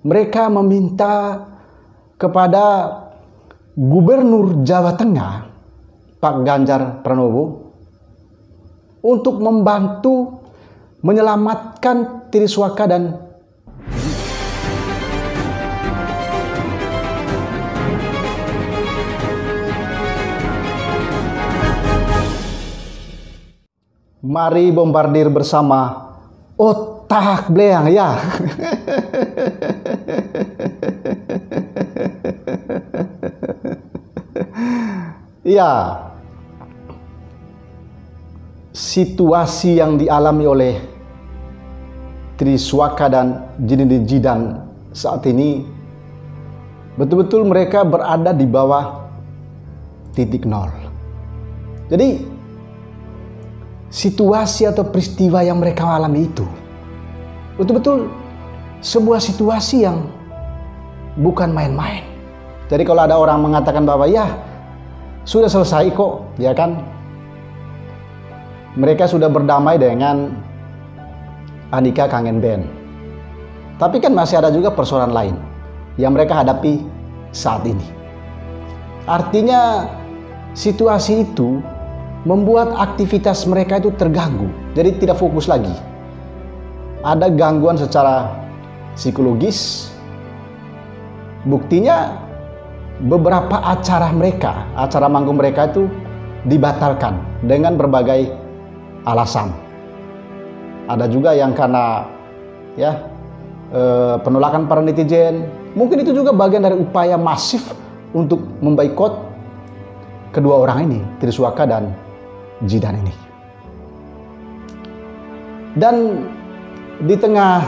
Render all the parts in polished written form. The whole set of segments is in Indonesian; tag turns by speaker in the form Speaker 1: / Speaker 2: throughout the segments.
Speaker 1: mereka meminta kepada Gubernur Jawa Tengah, Pak Ganjar Pranowo, untuk membantu menyelamatkan Triswaka dan mari bombardir bersama otak Bleang ya. Ya, situasi yang dialami oleh Triswaka dan Zinedine Zidane saat ini betul-betul mereka berada di bawah titik nol. Jadi situasi atau peristiwa yang mereka alami itu betul-betul sebuah situasi yang bukan main-main. Jadi kalau ada orang mengatakan bahwa ya sudah selesai kok, ya kan, mereka sudah berdamai dengan Andika Kangen Band, tapi kan masih ada juga persoalan lain yang mereka hadapi saat ini. Artinya situasi itu membuat aktivitas mereka itu terganggu, jadi tidak fokus lagi. Ada gangguan secara psikologis. Buktinya beberapa acara manggung mereka itu dibatalkan dengan berbagai alasan. Ada juga yang karena ya penolakan para netizen. Mungkin itu juga bagian dari upaya masif untuk memboikot kedua orang ini, Triswaka dan Zidane ini. Dan di tengah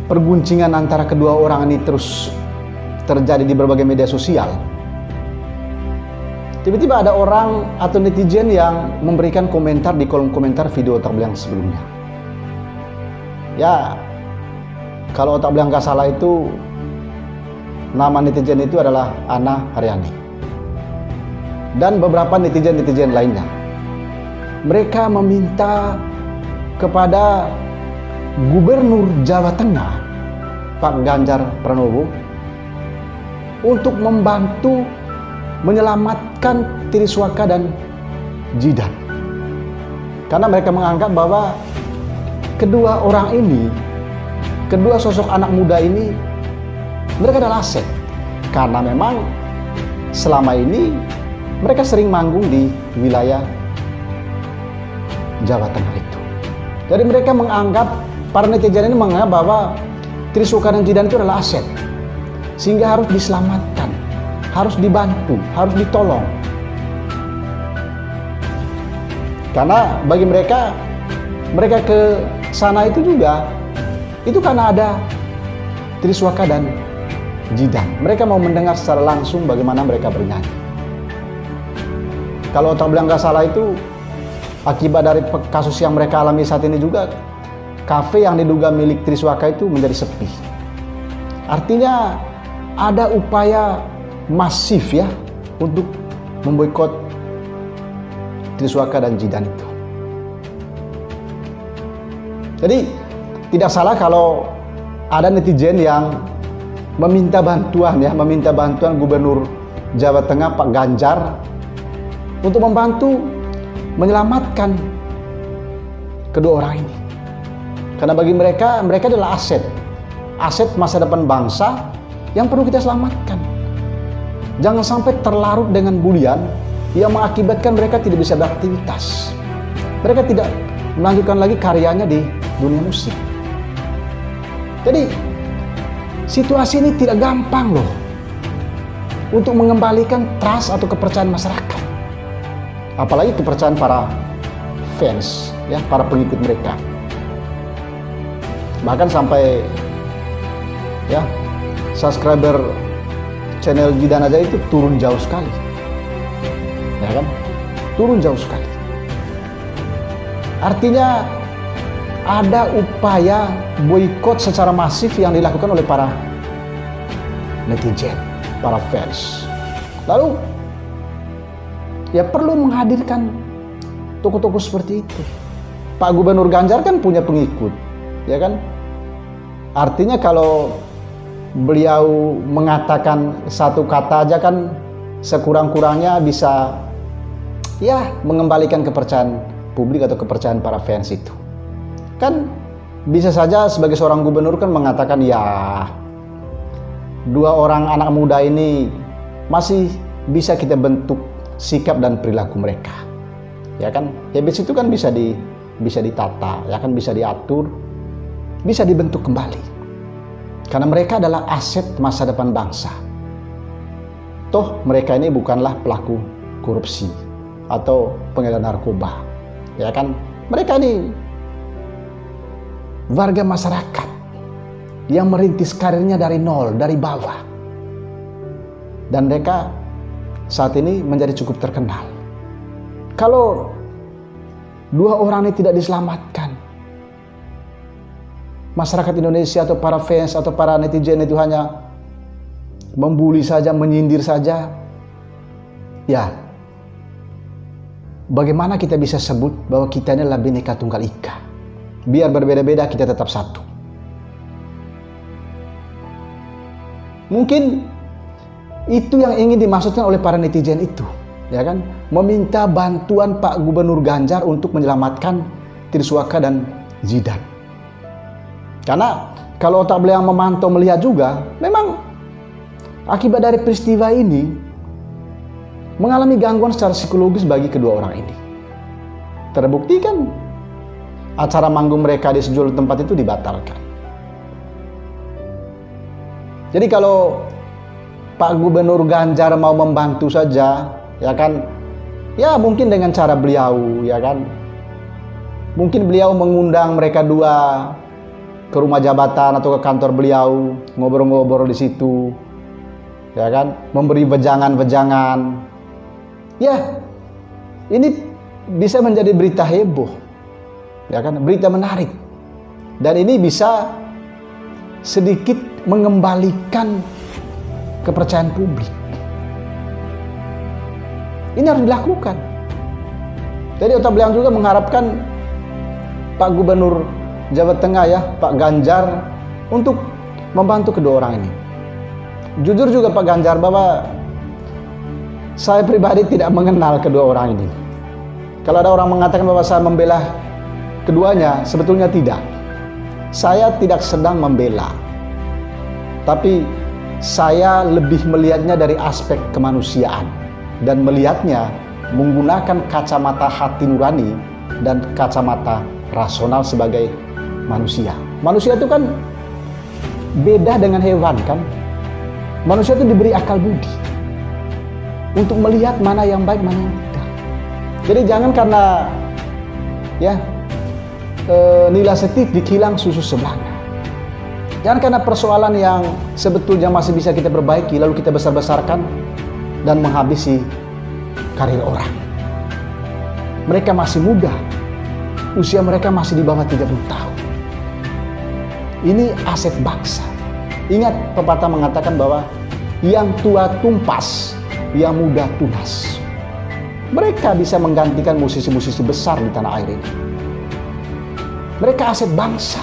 Speaker 1: perguncingan antara kedua orang ini terus terjadi di berbagai media sosial, tiba-tiba ada orang atau netizen yang memberikan komentar di kolom komentar video Otak Bleang sebelumnya. Ya, kalau Otak Bleang gak salah itu nama netizen itu adalah Ana Haryani dan beberapa netizen lainnya. Mereka meminta kepada Gubernur Jawa Tengah, Pak Ganjar Pranowo, untuk membantu menyelamatkan Triswaka dan Zidane. Karena mereka menganggap bahwa kedua orang ini, kedua sosok anak muda ini, mereka adalah aset. Karena memang selama ini mereka sering manggung di wilayah Jawa Tengah itu. Jadi mereka menganggap, para netizen ini menganggap bahwa Triswaka dan Zidane itu adalah aset, sehingga harus diselamatkan, harus dibantu, harus ditolong. Karena bagi mereka ke sana itu juga, itu karena ada Triswaka dan Zidane. Mereka mau mendengar secara langsung bagaimana mereka bernyanyi. Kalau Otak Bleang gak salah itu, akibat dari kasus yang mereka alami saat ini juga, kafe yang diduga milik Triswaka itu menjadi sepi. Artinya ada upaya masif ya untuk memboikot Triswaka dan Zidane itu. Jadi tidak salah kalau ada netizen yang meminta bantuan Gubernur Jawa Tengah Pak Ganjar untuk membantu menyelamatkan kedua orang ini. Karena bagi mereka adalah aset masa depan bangsa yang perlu kita selamatkan. Jangan sampai terlarut dengan bulian yang mengakibatkan mereka tidak bisa beraktivitas. Mereka tidak melanjutkan lagi karyanya di dunia musik. Jadi situasi ini tidak gampang loh untuk mengembalikan trust atau kepercayaan masyarakat. Apalagi kepercayaan para fans, ya, para pengikut mereka. Bahkan sampai ya subscriber channel Zidane aja itu turun jauh sekali, ya kan? Turun jauh sekali. Artinya ada upaya boikot secara masif yang dilakukan oleh para netizen, para fans. Lalu ya perlu menghadirkan tokoh-tokoh seperti itu. Pak Gubernur Ganjar kan punya pengikut, ya kan? Artinya kalau beliau mengatakan satu kata aja kan sekurang-kurangnya bisa ya mengembalikan kepercayaan publik atau kepercayaan para fans itu. Kan bisa saja sebagai seorang gubernur kan mengatakan ya dua orang anak muda ini masih bisa kita bentuk sikap dan perilaku mereka. Ya kan? Habits itu kan bisa ditata, ya kan, bisa diatur, bisa dibentuk kembali. Karena mereka adalah aset masa depan bangsa. Toh mereka ini bukanlah pelaku korupsi atau pengedar narkoba. Ya kan? Mereka ini warga masyarakat yang merintis karirnya dari nol, dari bawah. Dan mereka saat ini menjadi cukup terkenal. Kalau dua orang ini tidak diselamatkan, masyarakat Indonesia atau para fans atau para netizen itu hanya membuli saja, menyindir saja, ya bagaimana kita bisa sebut bahwa kita ini adalah Bhinneka Tunggal Ika? Biar berbeda-beda kita tetap satu. Mungkin itu yang ingin dimaksudkan oleh para netizen itu, ya kan? Meminta bantuan Pak Gubernur Ganjar untuk menyelamatkan Triswaka dan Zidan. Karena kalau otak beliau memantau melihat juga, memang akibat dari peristiwa ini mengalami gangguan secara psikologis bagi kedua orang ini. Terbukti kan acara manggung mereka di sejumlah tempat itu dibatalkan. Jadi kalau Pak Gubernur Ganjar mau membantu saja, ya kan, ya mungkin dengan cara beliau, ya kan, mungkin beliau mengundang mereka dua ke rumah jabatan atau ke kantor beliau, ngobrol-ngobrol di situ, ya kan, memberi wejangan-wejangan. Ya, ini bisa menjadi berita heboh, ya kan, berita menarik, dan ini bisa sedikit mengembalikan kepercayaan publik. Ini harus dilakukan. Jadi otak beliau juga mengharapkan Pak Gubernur Jawa Tengah, ya, Pak Ganjar, untuk membantu kedua orang ini. Jujur juga Pak Ganjar bahwa saya pribadi tidak mengenal kedua orang ini. Kalau ada orang mengatakan bahwa saya membela keduanya, sebetulnya tidak. Saya tidak sedang membela, tapi saya lebih melihatnya dari aspek kemanusiaan dan melihatnya menggunakan kacamata hati nurani dan kacamata rasional sebagai manusia. Manusia itu kan beda dengan hewan kan. Manusia itu diberi akal budi untuk melihat mana yang baik, mana yang tidak. Jadi jangan karena ya nila setit dikilang susu sebelanga. Jangan karena persoalan yang sebetulnya masih bisa kita perbaiki lalu kita besar-besarkan dan menghabisi karir orang. Mereka masih muda, usia mereka masih di bawah 30 tahun. Ini aset bangsa. Ingat pepatah mengatakan bahwa yang tua tumpas, yang muda tunas. Mereka bisa menggantikan musisi-musisi besar di tanah air ini. Mereka aset bangsa.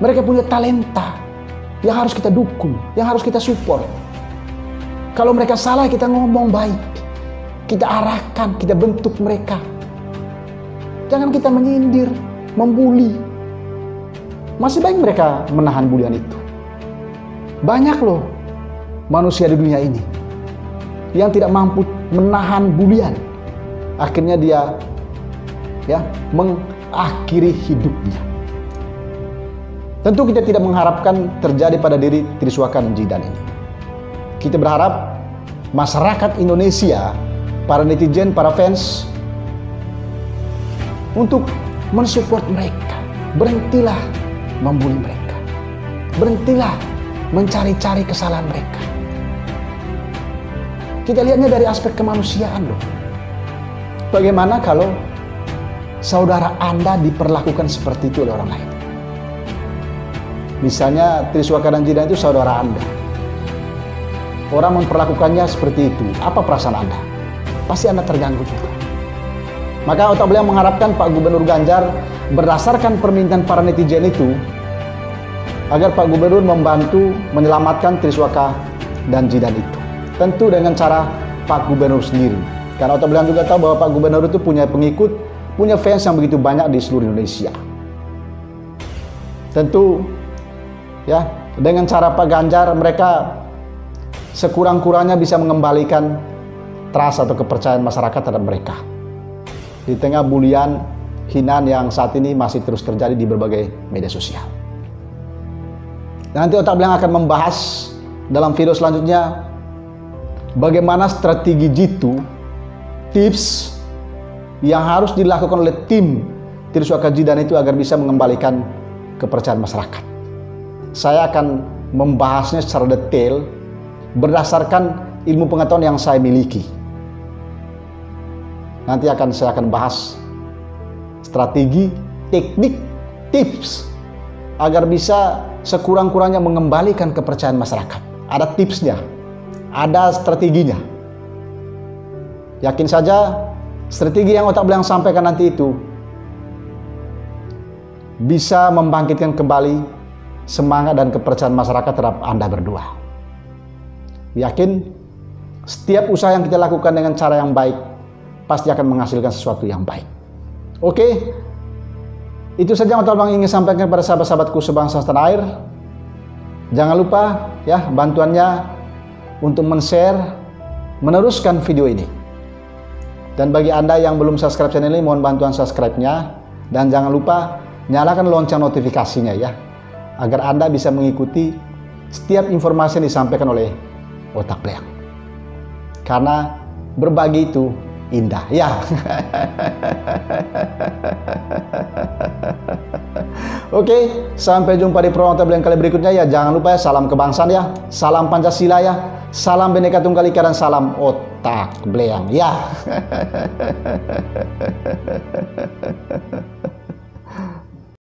Speaker 1: Mereka punya talenta yang harus kita dukung, yang harus kita support. Kalau mereka salah, kita ngomong baik. Kita arahkan, kita bentuk mereka. Jangan kita menyindir, membuli. Masih baik mereka menahan bulian itu. Banyak loh manusia di dunia ini yang tidak mampu menahan bulian. Akhirnya dia ya mengakhiri hidupnya. Tentu kita tidak mengharapkan terjadi pada diri Triswaka dan Zidan ini. Kita berharap masyarakat Indonesia, para netizen, para fans, untuk mensupport mereka. Berhentilah membuli mereka. Berhentilah mencari-cari kesalahan mereka. Kita lihatnya dari aspek kemanusiaan loh. Bagaimana kalau saudara Anda diperlakukan seperti itu oleh orang lain? Misalnya Triswaka dan Zidan itu saudara Anda. Orang memperlakukannya seperti itu. Apa perasaan Anda? Pasti Anda terganggu juga. Maka otak beliau mengharapkan Pak Gubernur Ganjar berdasarkan permintaan para netizen itu agar Pak Gubernur membantu menyelamatkan Triswaka dan Jidan itu. Tentu dengan cara Pak Gubernur sendiri. Karena Otak Belang juga tahu bahwa Pak Gubernur itu punya pengikut, punya fans yang begitu banyak di seluruh Indonesia. Tentu ya, dengan cara Pak Ganjar mereka sekurang-kurangnya bisa mengembalikan trust atau kepercayaan masyarakat terhadap mereka. Di tengah bulian, hinaan yang saat ini masih terus terjadi di berbagai media sosial. Nanti Otak Belang akan membahas dalam video selanjutnya bagaimana strategi jitu, tips yang harus dilakukan oleh tim Triswaka Jidan itu agar bisa mengembalikan kepercayaan masyarakat. Saya akan membahasnya secara detail berdasarkan ilmu pengetahuan yang saya miliki. Nanti saya akan bahas strategi, teknik, tips agar bisa sekurang-kurangnya mengembalikan kepercayaan masyarakat. Ada tipsnya, ada strateginya. Yakin saja strategi yang Otak Belang sampaikan nanti itu bisa membangkitkan kembali semangat dan kepercayaan masyarakat terhadap Anda berdua. Yakin setiap usaha yang kita lakukan dengan cara yang baik pasti akan menghasilkan sesuatu yang baik. Oke, itu saja yang Otak Belang ingin sampaikan kepada sahabat-sahabatku sebangsa setanah air. Jangan lupa ya bantuannya untuk men-share, meneruskan video ini. Dan bagi Anda yang belum subscribe channel ini, mohon bantuan subscribe-nya. Dan jangan lupa nyalakan lonceng notifikasinya ya, agar Anda bisa mengikuti setiap informasi yang disampaikan oleh Otak Belang. Karena berbagi itu indah ya. Oke, sampai jumpa di program Otak Belang kali berikutnya ya. Jangan lupa ya, salam kebangsaan ya, salam Pancasila ya, salam Bhinneka Tunggal Ika, dan salam Otak Belang ya.